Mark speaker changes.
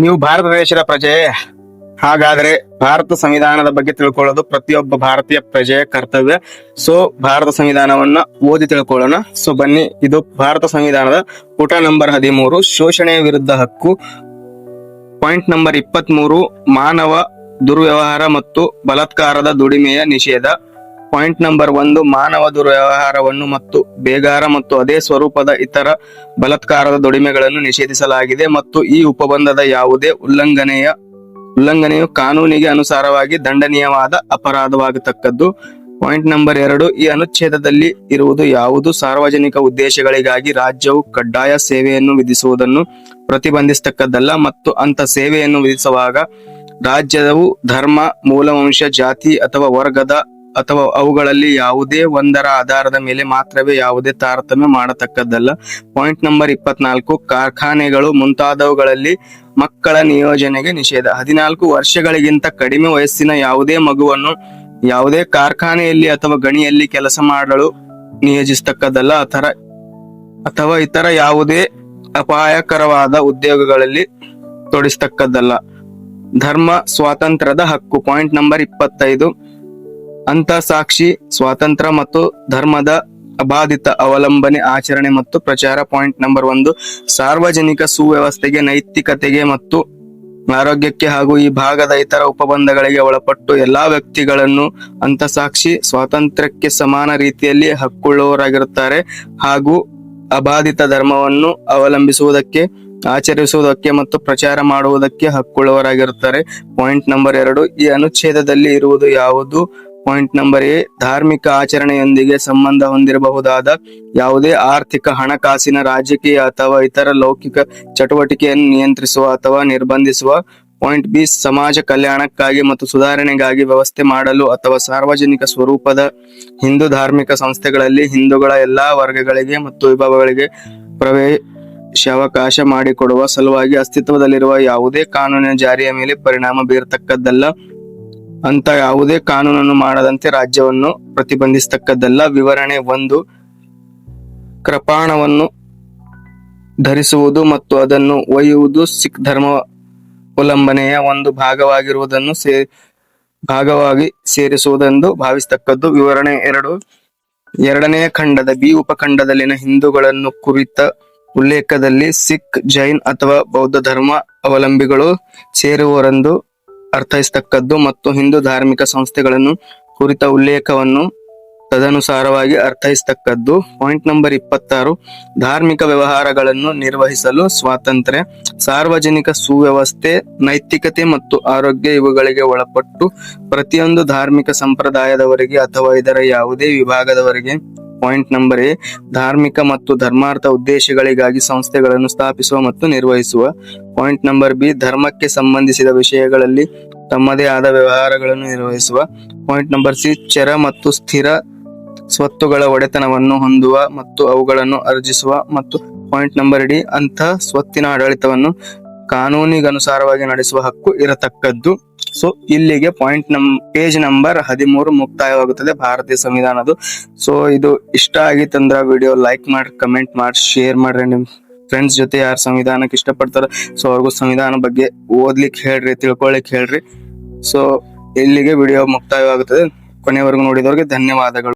Speaker 1: ನೀವು ಭಾರತ ದೇಶದ ಪ್ರಜೆ. ಹಾಗಾದ್ರೆ ಭಾರತ ಸಂವಿಧಾನದ ಬಗ್ಗೆ ತಿಳ್ಕೊಳ್ಳೋದು ಪ್ರತಿಯೊಬ್ಬ ಭಾರತೀಯ ಪ್ರಜೆಯ ಕರ್ತವ್ಯ. ಸೊ ಭಾರತ ಸಂವಿಧಾನವನ್ನ ಓದಿ ತಿಳ್ಕೊಳ್ಳೋಣ. ಸೊ ಬನ್ನಿ, ಇದು ಭಾರತ ಸಂವಿಧಾನದ ಪುಟ ನಂಬರ್ 13, ಶೋಷಣೆಯ ವಿರುದ್ಧ ಹಕ್ಕು. ಪಾಯಿಂಟ್ ನಂಬರ್ 23, ಮಾನವ ದುರ್ವ್ಯವಹಾರ ಮತ್ತು ಬಲಾತ್ಕಾರದ ದುಡಿಮೆಯ ನಿಷೇಧ. ಪಾಯಿಂಟ್ ನಂಬರ್ 1, ಮಾನವ ದುರ್ವ್ಯವಹಾರವನ್ನು ಮತ್ತು ಬೇಗಾರ ಮತ್ತು ಅದೇ ಸ್ವರೂಪದ ಇತರ ಬಲಾತ್ಕಾರದ ದುಡಿಮೆಗಳನ್ನು ನಿಷೇಧಿಸಲಾಗಿದೆ ಮತ್ತು ಈ ಒಪ್ಪಂದದ ಯಾವುದೇ ಉಲ್ಲಂಘನೆಯು ಕಾನೂನಿಗೆ ಅನುಸಾರವಾಗಿ ದಂಡನೀಯವಾದ ಅಪರಾಧವಾಗತಕ್ಕದ್ದು. ಪಾಯಿಂಟ್ ನಂಬರ್ 2, ಈ ಅನುಚ್ಛೇದದಲ್ಲಿ ಇರುವುದು ಯಾವುದು ಸಾರ್ವಜನಿಕ ಉದ್ದೇಶಗಳಿಗಾಗಿ ರಾಜ್ಯವು ಕಡ್ಡಾಯ ಸೇವೆಯನ್ನು ವಿಧಿಸುವುದನ್ನು ಪ್ರತಿಬಂಧಿಸತಕ್ಕದ್ದಲ್ಲ ಮತ್ತು ಅಂತ ಸೇವೆಯನ್ನು ವಿಧಿಸುವಾಗ ರಾಜ್ಯವು ಧರ್ಮ, ಮೂಲವಂಶ, ಜಾತಿ ಅಥವಾ ವರ್ಗದ ಅಥವಾ ಅವುಗಳಲ್ಲಿ ಯಾವುದೇ ಒಂದರ ಆಧಾರದ ಮೇಲೆ ಮಾತ್ರವೇ ಯಾವುದೇ ತಾರತಮ್ಯ ಮಾಡತಕ್ಕದ್ದಲ್ಲ. ಪಾಯಿಂಟ್ ನಂಬರ್ 24, ಕಾರ್ಖಾನೆಗಳು ಮುಂತಾದವುಗಳಲ್ಲಿ ಮಕ್ಕಳ ನಿಯೋಜನೆಗೆ ನಿಷೇಧ. 14 ವರ್ಷಗಳಿಗಿಂತ ಕಡಿಮೆ ವಯಸ್ಸಿನ ಯಾವುದೇ ಮಗುವನ್ನು ಯಾವುದೇ ಕಾರ್ಖಾನೆಯಲ್ಲಿ ಅಥವಾ ಗಣಿಯಲ್ಲಿ ಕೆಲಸ ಮಾಡಲು ನಿಯೋಜಿಸತಕ್ಕದ್ದಲ್ಲ ಅಥವಾ ಇತರ ಯಾವುದೇ ಅಪಾಯಕರವಾದ ಉದ್ಯೋಗಗಳಲ್ಲಿ ತೊಡಗಿಸತಕ್ಕದ್ದಲ್ಲ. ಧರ್ಮ ಸ್ವಾತಂತ್ರ್ಯದ ಹಕ್ಕು. ಪಾಯಿಂಟ್ ನಂಬರ್ 25, ಅಂತಃಸಾಕ್ಷಿ ಸ್ವಾತಂತ್ರ್ಯ ಮತ್ತು ಧರ್ಮದ ಅಬಾಧಿತ ಅವಲಂಬನೆ, ಆಚರಣೆ ಮತ್ತು ಪ್ರಚಾರ. ಪಾಯಿಂಟ್ ನಂಬರ್ 1, ಸಾರ್ವಜನಿಕ ಸುವ್ಯವಸ್ಥೆಗೆ, ನೈತಿಕತೆಗೆ ಮತ್ತು ಆರೋಗ್ಯಕ್ಕೆ ಹಾಗೂ ಈ ಭಾಗದ ಇತರ ಒಪ್ಪಂದಗಳಿಗೆ ಒಳಪಟ್ಟು ಎಲ್ಲಾ ವ್ಯಕ್ತಿಗಳನ್ನು ಅಂತಃಸಾಕ್ಷಿ ಸ್ವಾತಂತ್ರ್ಯಕ್ಕೆ ಸಮಾನ ರೀತಿಯಲ್ಲಿ ಹಕ್ಕುಳ್ಳವರಾಗಿರುತ್ತಾರೆ ಹಾಗೂ ಅಬಾಧಿತ ಧರ್ಮವನ್ನು ಅವಲಂಬಿಸುವುದಕ್ಕೆ, ಆಚರಿಸುವುದಕ್ಕೆ ಮತ್ತು ಪ್ರಚಾರ ಮಾಡುವುದಕ್ಕೆ ಹಕ್ಕುಳ್ಳವರಾಗಿರುತ್ತಾರೆ. ಪಾಯಿಂಟ್ ನಂಬರ್ 2, ಈ ಅನುಚ್ಛೇದದಲ್ಲಿ ಇರುವುದು ಯಾವುದು? ಪಾಯಿಂಟ್ ನಂಬರ್ ಎ, ಧಾರ್ಮಿಕ ಆಚರಣೆಯೊಂದಿಗೆ ಸಂಬಂಧ ಹೊಂದಿರಬಹುದಾದ ಯಾವುದೇ ಆರ್ಥಿಕ, ಹಣಕಾಸಿನ, ರಾಜಕೀಯ ಅಥವಾ ಇತರ ಲೌಕಿಕ ಚಟುವಟಿಕೆಯನ್ನು ನಿಯಂತ್ರಿಸುವ ಅಥವಾ ನಿರ್ಬಂಧಿಸುವ. ಪಾಯಿಂಟ್ ಬಿ, ಸಮಾಜ ಕಲ್ಯಾಣಕ್ಕಾಗಿ ಮತ್ತು ಸುಧಾರಣೆಗಾಗಿ ವ್ಯವಸ್ಥೆ ಮಾಡಲು ಅಥವಾ ಸಾರ್ವಜನಿಕ ಸ್ವರೂಪದ ಹಿಂದೂ ಧಾರ್ಮಿಕ ಸಂಸ್ಥೆಗಳಲ್ಲಿ ಹಿಂದೂಗಳ ಎಲ್ಲಾ ವರ್ಗಗಳಿಗೆ ಮತ್ತು ವಿಭಾಗಗಳಿಗೆ ಪ್ರವೇಶಾವಕಾಶ ಮಾಡಿಕೊಡುವ ಸಲುವಾಗಿ ಅಸ್ತಿತ್ವದಲ್ಲಿರುವ ಯಾವುದೇ ಕಾನೂನಿನ ಜಾರಿಯ ಮೇಲೆ ಪರಿಣಾಮ ಬೀರತಕ್ಕದ್ದಲ್ಲ. ಅಂತ ಯಾವುದೇ ಕಾನೂನನ್ನು ಮಾಡದಂತೆ ರಾಜ್ಯವನ್ನು ಪ್ರತಿಬಂಧಿಸತಕ್ಕದ್ದಲ್ಲ. ವಿವರಣೆ 1, ಕೃಪಾಣವನ್ನು ಧರಿಸುವುದು ಮತ್ತು ಅದನ್ನು ಒಯ್ಯುವುದು ಸಿಖ್ ಧರ್ಮಾವಲಂಬನೆಯ ಒಂದು ಭಾಗವಾಗಿ ಸೇರಿಸುವುದೆಂದು ಭಾವಿಸತಕ್ಕದ್ದು. ವಿವರಣೆ 2, ಎರಡನೆಯ ಖಂಡದ ಬಿ ಉಪಖಂಡದಲ್ಲಿನ ಹಿಂದೂಗಳನ್ನು ಕುರಿತ ಉಲ್ಲೇಖದಲ್ಲಿ ಸಿಖ್, ಜೈನ್ ಅಥವಾ ಬೌದ್ಧ ಧರ್ಮ ಅವಲಂಬಿಗಳು ಸೇರುವರೆಂದು ಅರ್ಥೈಸತಕ್ಕದ್ದು ಮತ್ತು ಹಿಂದೂ ಧಾರ್ಮಿಕ ಸಂಸ್ಥೆಗಳನ್ನು ಕುರಿತ ಉಲ್ಲೇಖವನ್ನು ತದನುಸಾರವಾಗಿ ಅರ್ಥೈಸತಕ್ಕದ್ದು. ಪಾಯಿಂಟ್ ನಂಬರ್ 26, ಧಾರ್ಮಿಕ ವ್ಯವಹಾರಗಳನ್ನು ನಿರ್ವಹಿಸಲು ಸ್ವಾತಂತ್ರ್ಯ, ಸಾರ್ವಜನಿಕ ಸುವ್ಯವಸ್ಥೆ, ನೈತಿಕತೆ ಮತ್ತು ಆರೋಗ್ಯ ಇವುಗಳಿಗೆ ಒಳಪಟ್ಟು ಪ್ರತಿಯೊಂದು ಧಾರ್ಮಿಕ ಸಂಪ್ರದಾಯದವರಿಗೆ ಅಥವಾ ಇದರ ಯಾವುದೇ ವಿಭಾಗದವರಿಗೆ. ಪಾಯಿಂಟ್ ನಂಬರ್ ಎ, ಧಾರ್ಮಿಕ ಮತ್ತು ಧರ್ಮಾರ್ಥ ಉದ್ದೇಶಗಳಿಗಾಗಿ ಸಂಸ್ಥೆಗಳನ್ನು ಸ್ಥಾಪಿಸುವ ಮತ್ತು ನಿರ್ವಹಿಸುವ. ಪಾಯಿಂಟ್ ನಂಬರ್ ಬಿ, ಧರ್ಮಕ್ಕೆ ಸಂಬಂಧಿಸಿದ ವಿಷಯಗಳಲ್ಲಿ ತಮ್ಮದೇ ಆದ ವ್ಯವಹಾರಗಳನ್ನು ನಿರ್ವಹಿಸುವ. ಪಾಯಿಂಟ್ ನಂಬರ್ ಸಿ, ಚರ ಮತ್ತು ಸ್ಥಿರ ಸ್ವತ್ತುಗಳ ಒಡೆತನವನ್ನು ಹೊಂದುವ ಮತ್ತು ಅವುಗಳನ್ನು ಅರ್ಜಿಸುವ. ಮತ್ತು ಪಾಯಿಂಟ್ ನಂಬರ್ ಡಿ, ಅಂಥ ಸ್ವತ್ತಿನ ಆಡಳಿತವನ್ನು ಕಾನೂನಿಗನುಸಾರವಾಗಿ ನಡೆಸುವ ಹಕ್ಕು ಇರತಕ್ಕದ್ದು. ಸೊ ಇಲ್ಲಿಗೆ ಪೇಜ್ ನಂಬರ್ 13 ಮುಕ್ತಾಯವಾಗುತ್ತದೆ ಭಾರತೀಯ ಸಂವಿಧಾನದ್ದು. ಸೊ ಇದು ಇಷ್ಟ ಆಗಿತ್ತಂದ್ರ ವಿಡಿಯೋ ಲೈಕ್ ಮಾಡಿ, ಕಮೆಂಟ್ ಮಾಡಿ, ಶೇರ್ ಮಾಡ್ರಿ. ನಿಮ್ ಫ್ರೆಂಡ್ಸ್ ಜೊತೆ ಯಾರು ಸಂವಿಧಾನಕ್ಕೆ ಇಷ್ಟಪಡ್ತಾರ ಸೊ ಅವ್ರಿಗೂ ಸಂವಿಧಾನ ಬಗ್ಗೆ ಓದ್ಲಿಕ್ಕೆ ಹೇಳ್ರಿ, ತಿಳ್ಕೊಳ್ಳಿಕ್ ಹೇಳ್ರಿ. ಸೊ ಇಲ್ಲಿಗೆ ವಿಡಿಯೋ ಮುಕ್ತಾಯವಾಗುತ್ತದೆ. ಕೊನೆವರೆಗೂ ನೋಡಿದವ್ರಿಗೆ ಧನ್ಯವಾದಗಳು.